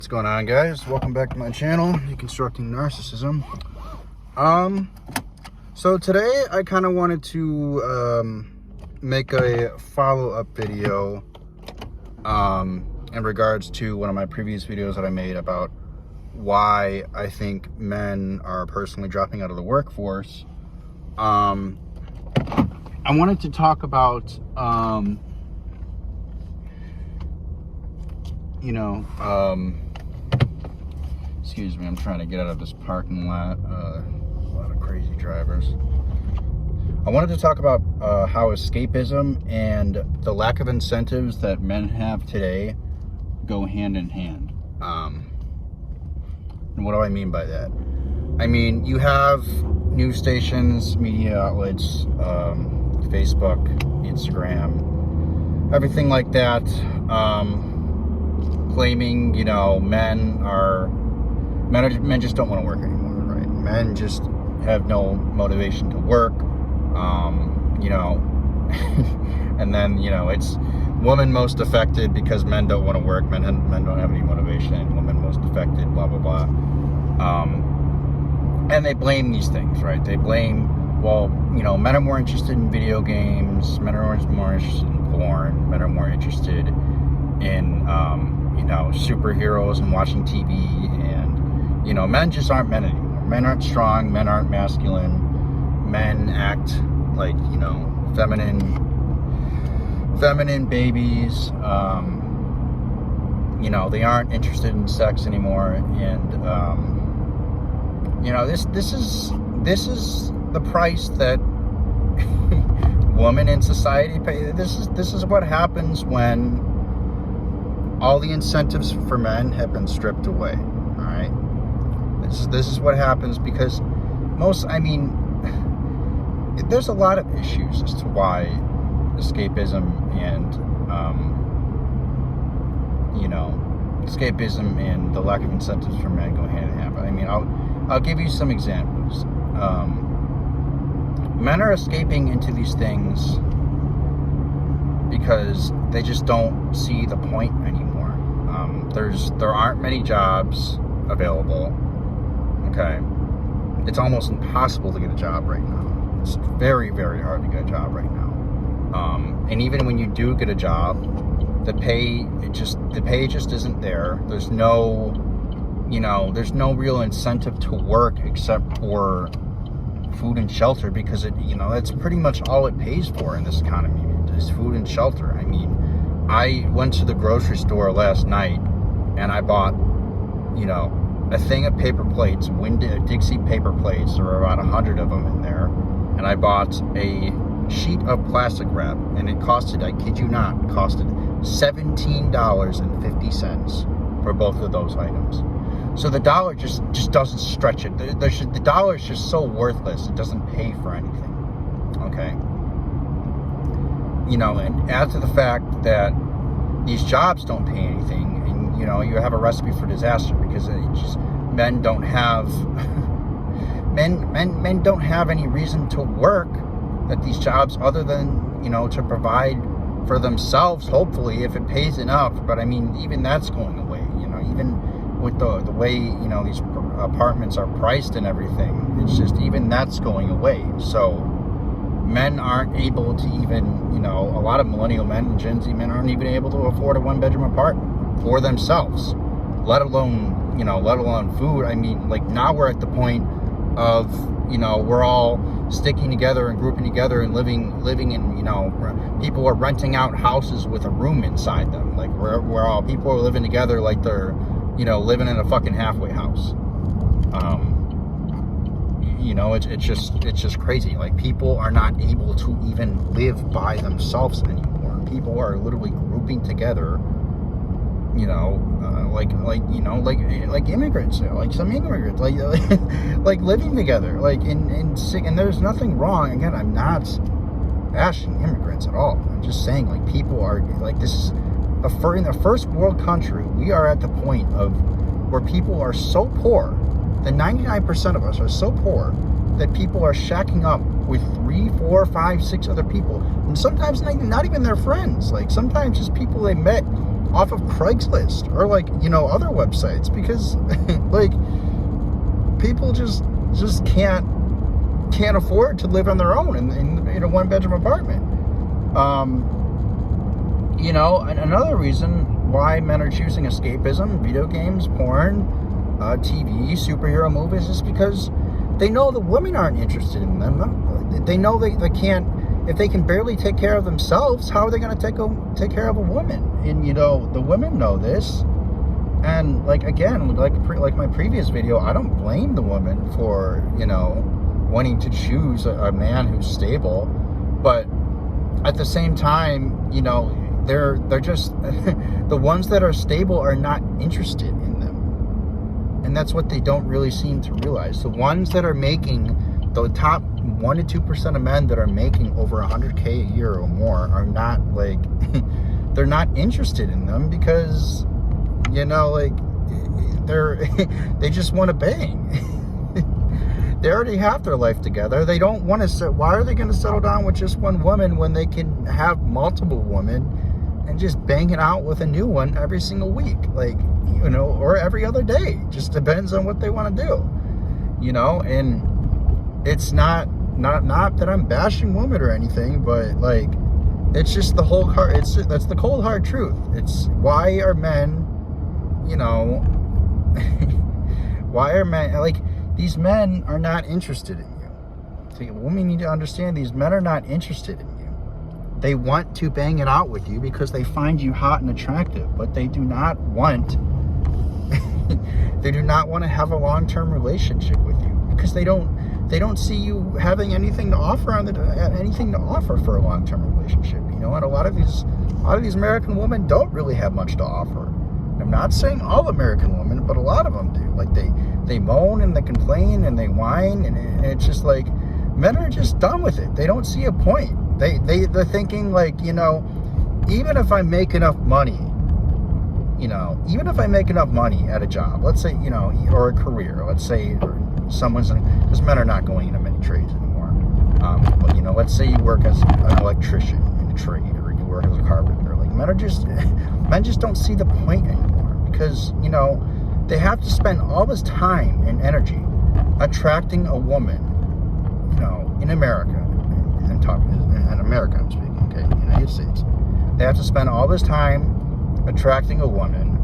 What's going on, guys? Welcome back to my channel, Deconstructing Narcissism. So today I kind of wanted to make a follow-up video in regards to one of my previous videos that I made about why I think men are personally dropping out of the workforce. I wanted to talk about excuse me, I'm trying to get out of this parking lot. A lot of crazy drivers. I wanted to talk about how escapism and the lack of incentives that men have today go hand in hand. And what do I mean by that? I mean, you have news stations, media outlets, Facebook, Instagram, everything like that, claiming, men just don't want to work anymore, right? Men just have no motivation to work, and then, it's woman most affected because men don't want to work, men don't have any motivation, woman most affected, blah, blah, blah. And they blame these things, right? They blame, men are more interested in video games, men are more interested in porn, men are more interested in, superheroes and watching TV, and men just aren't men anymore. Men aren't strong, men aren't masculine, men act like, feminine babies. They aren't interested in sex anymore, and this is the price that women in society pay. This is what happens when all the incentives for men have been stripped away. All right. This is what happens because there's a lot of issues as to why escapism and the lack of incentives for men go hand in hand. But I'll give you some examples. Men are escaping into these things because they just don't see the point anymore. There aren't many jobs available. Okay, it's almost impossible to get a job right now. It's very, very hard to get a job right now. And even when you do get a job, the pay just isn't there. There's no real incentive to work except for food and shelter, because that's pretty much all it pays for in this economy is food and shelter. I went to the grocery store last night and I bought, a thing of paper plates, Dixie paper plates. There were about 100 of them in there. And I bought a sheet of plastic wrap, and it costed, I kid you not, $17.50 for both of those items. So the dollar just doesn't stretch it. The dollar is just so worthless, it doesn't pay for anything. Okay? And add to the fact that these jobs don't pay anything, and you have a recipe for disaster, because men don't have any reason to work at these jobs other than to provide for themselves, hopefully, if it pays enough. But even that's going away. Even with the way these apartments are priced and everything, it's just, even that's going away. So men aren't able to even, a lot of millennial men and Gen Z men aren't even able to afford a one-bedroom apartment for themselves, let alone food. Now we're at the point of, we're all sticking together and grouping together and living in, people are renting out houses with a room inside them. We're all, people are living together like they're, living in a fucking halfway house. It's just crazy. People are not able to even live by themselves anymore. People are literally grouping together, like immigrants, some immigrants, living together, and there's nothing wrong. Again, I'm not bashing immigrants at all. I'm just saying, people are, this is in a first world country, we are at the point of where people are so poor, the 99% of us are so poor that people are shacking up with 3, 4, 5, 6 other people, and sometimes not even their friends. Sometimes just people they met off of Craigslist or like, you know, other websites, because like people just can't afford to live on their own in a one-bedroom apartment. You know, another reason why men are choosing escapism, video games, porn, TV, superhero movies, is because they know the women aren't interested in them. They know they can't, if they can barely take care of themselves, how are they going to take care of a woman? And, you know, the women know this. And, like, again, like my previous video, I don't blame the woman for, you know, wanting to choose a man who's stable. But at the same time, you know, they're just, the ones that are stable are not interested in them. And that's what they don't really seem to realize. The ones that are making, the top 1 to 2% of men that are making over 100K a year or more are not, like, they're not interested in them because, you know, like, they just want to bang. They already have their life together. They don't want to why are they going to settle down with just one woman when they can have multiple women and just bang it out with a new one every single week, like, you know, or every other day? Just depends on what they want to do, you know. And it's not that I'm bashing women or anything, but, like, it's just the whole that's the cold hard truth. It's why are men, you know, why are men, like, these men are not interested in you. So women need to understand, these men are not interested in you. They want to bang it out with you because they find you hot and attractive, but they do not want they do not want to have a long-term relationship with you because they don't see you having anything to offer for a long-term relationship, you know. And a lot of these American women don't really have much to offer. I'm not saying all American women, but a lot of them do. Like, they moan and they complain and they whine, and it's just like, men are just done with it. They don't see a point. They're thinking, like, you know, even if I make enough money, you know, even if I make enough money at a job, let's say, you know, or a career, let's say, or because men are not going into many trades anymore. But, you know, let's say you work as an electrician in a trade, or you work as a carpenter. Like, men just don't see the point anymore, because, you know, they have to spend all this time and energy attracting a woman, you know, in America, and America I'm speaking, okay, United States. They have to spend all this time attracting a woman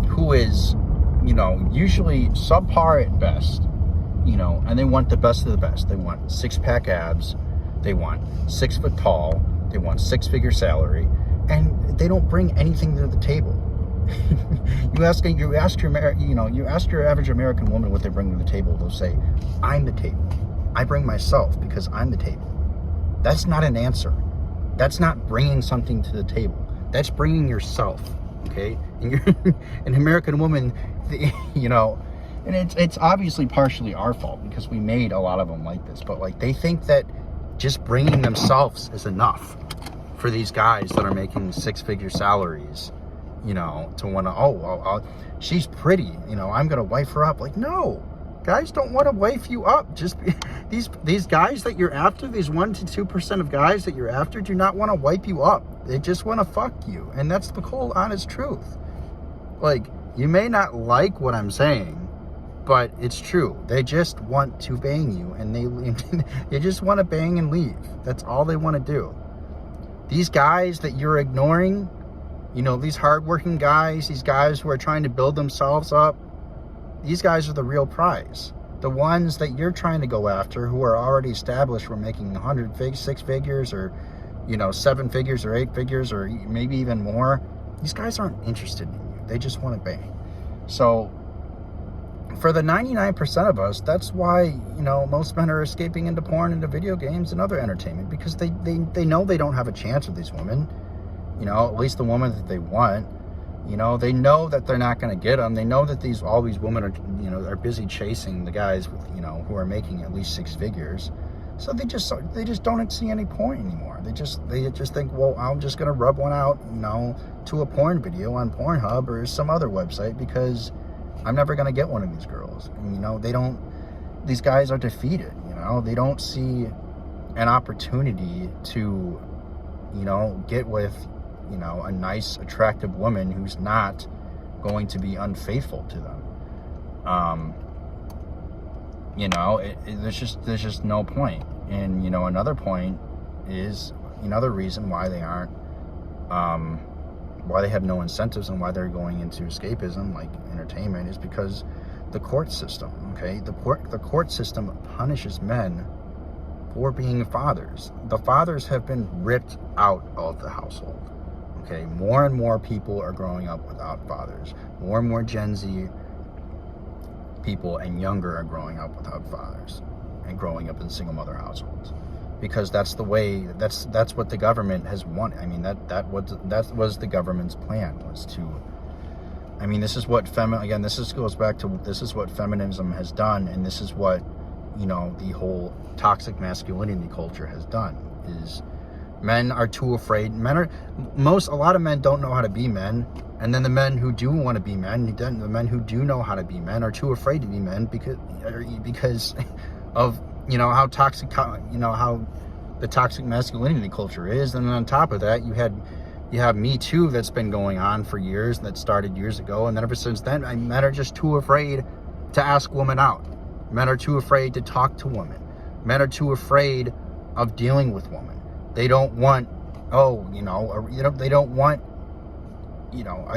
who is, you know, usually subpar at best, you know, and they want the best of the best. They want six-pack abs, they want 6 foot tall, they want 6-figure salary, and they don't bring anything to the table. You ask your average American woman what they bring to the table. They'll say, "I'm the table. I bring myself because I'm the table." That's not an answer. That's not bringing something to the table. That's bringing yourself. Okay, and you're an American woman, you know, and it's obviously partially our fault because we made a lot of them like this. But, like, they think that just bringing themselves is enough for these guys that are making 6-figure salaries, you know, to want to, she's pretty, you know, I'm gonna wife her up. Like, no, guys don't want to wife you up. Just these guys that you're after, these 1 to 2% of guys that you're after, do not want to wipe you up. They just want to fuck you, and that's the cold, honest truth. Like, you may not like what I'm saying, but it's true. They just want to bang you, and they just want to bang and leave. That's all they want to do. These guys that you're ignoring, you know, these hardworking guys, these guys who are trying to build themselves up, these guys are the real prize. The ones that you're trying to go after, who are already established, were making 6 figures, or, you know, 7 figures or 8 figures, or maybe even more. These guys aren't interested in you. They just want to bang. So for the 99% of us, that's why, you know, most men are escaping into porn, into video games, and other entertainment, because they know they don't have a chance with these women. You know, at least the woman that they want. You know, they know that they're not going to get them. They know that all these women are, you know, are busy chasing the guys with, you know, who are making at least 6 figures. So they just don't see any point anymore. They just think, well, I'm just going to rub one out, you know, to a porn video on Pornhub or some other website, because I'm never going to get one of these girls. And, you know, these guys are defeated, you know. They don't see an opportunity to, you know, get with, you know, a nice, attractive woman who's not going to be unfaithful to them. You know, there's just no point. And, you know, another point is, another reason why they aren't, why they have no incentives and why they're going into escapism, like entertainment, is because the court system, okay? The court system punishes men for being fathers. The fathers have been ripped out of the household, okay? More and more people are growing up without fathers. More and more Gen Z people and younger are growing up without fathers and growing up in single mother households, because that's the way, that's what the government has wanted. I mean, that was the government's plan, was to, I mean, this is what goes back to, this is what feminism has done, and this is what, you know, the whole toxic masculinity culture has done, is men are too afraid. A lot of men don't know how to be men, and then the men who do want to be men, the men who do know how to be men, are too afraid to be men because of, you know, how toxic, you know, how the toxic masculinity culture is. And then on top of that, you have Me Too that's been going on for years, that started years ago, and then ever since then, men are just too afraid to ask women out. Men are too afraid to talk to women. Men are too afraid of dealing with women. They don't want, they don't want, you know,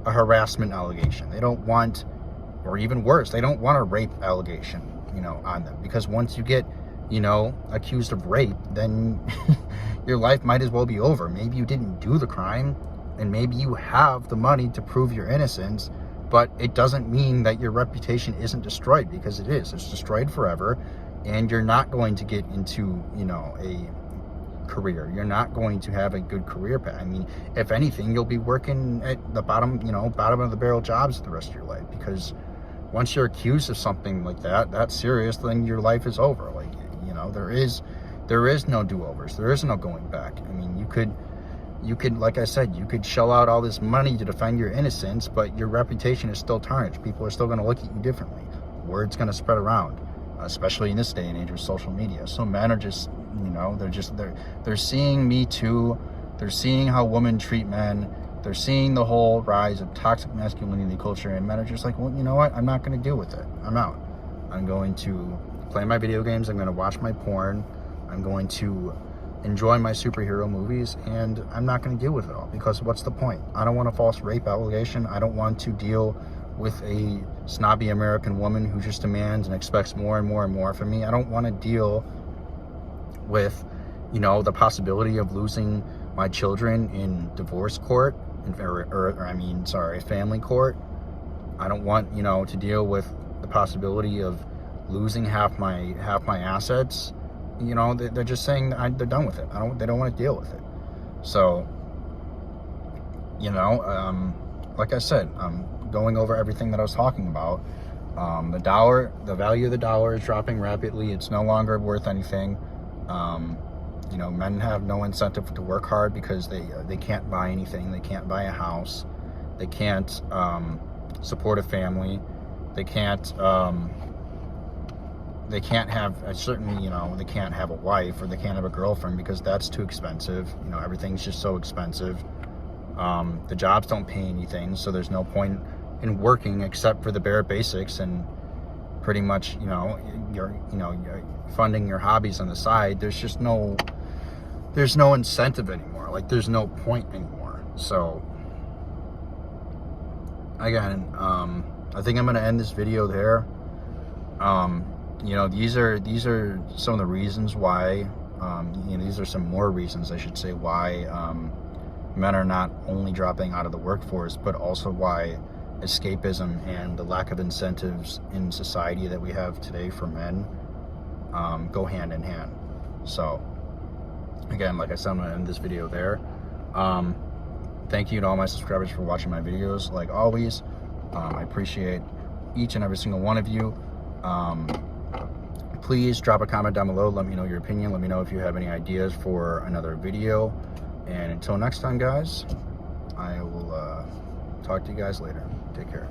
a harassment allegation. They don't want, or even worse, they don't want a rape allegation, you know, on them. Because once you get, you know, accused of rape, then your life might as well be over. Maybe you didn't do the crime, and maybe you have the money to prove your innocence, but it doesn't mean that your reputation isn't destroyed, because it is. It's destroyed forever, and you're not going to get into, you know, a career. You're not going to have a good career path. I mean, if anything, you'll be working at the bottom of the barrel jobs the rest of your life, because once you're accused of something like that's serious, then your life is over. Like, you know, there is no do-overs. There is no going back. I mean, you could, like I said, you could shell out all this money to defend your innocence, but your reputation is still tarnished. People are still going to look at you differently. Word's going to spread around, especially in this day and age with social media. So men are just, you know, they're seeing Me Too. They're seeing how women treat men. They're seeing the whole rise of toxic masculinity culture, and men are just like, well, you know what? I'm not going to deal with it. I'm out. I'm going to play my video games. I'm going to watch my porn. I'm going to enjoy my superhero movies, and I'm not going to deal with it all, because what's the point? I don't want a false rape allegation. I don't want to deal with a snobby American woman who just demands and expects more and more and more from me. I don't want to deal with, you know, the possibility of losing my children in divorce court, family court. I don't want, you know, to deal with the possibility of losing half my assets. You know, they're just saying they're done with it. They don't want to deal with it. So, you know, like I said, going over everything that I was talking about. The value of the dollar is dropping rapidly. It's no longer worth anything. You know, men have no incentive to work hard because they can't buy anything. They can't buy a house. They can't support a family. They can't have they can't have a wife, or they can't have a girlfriend, because that's too expensive. You know, everything's just so expensive. The jobs don't pay anything, so there's no point in working except for the bare basics, and pretty much, you know, you're funding your hobbies on the side. There's no incentive anymore. Like, there's no point anymore. So again, I think I'm going to end this video there. You know, these are some of the reasons why, these are some more reasons, I should say, why men are not only dropping out of the workforce, but also why escapism and the lack of incentives in society that we have today for men go hand in hand. So again, like I said, I'm going to end this video there. Thank you to all my subscribers for watching my videos. Like always, I appreciate each and every single one of you. Please drop a comment down below. Let me know your opinion. Let me know if you have any ideas for another video. And until next time, guys, I will talk to you guys later. Take care.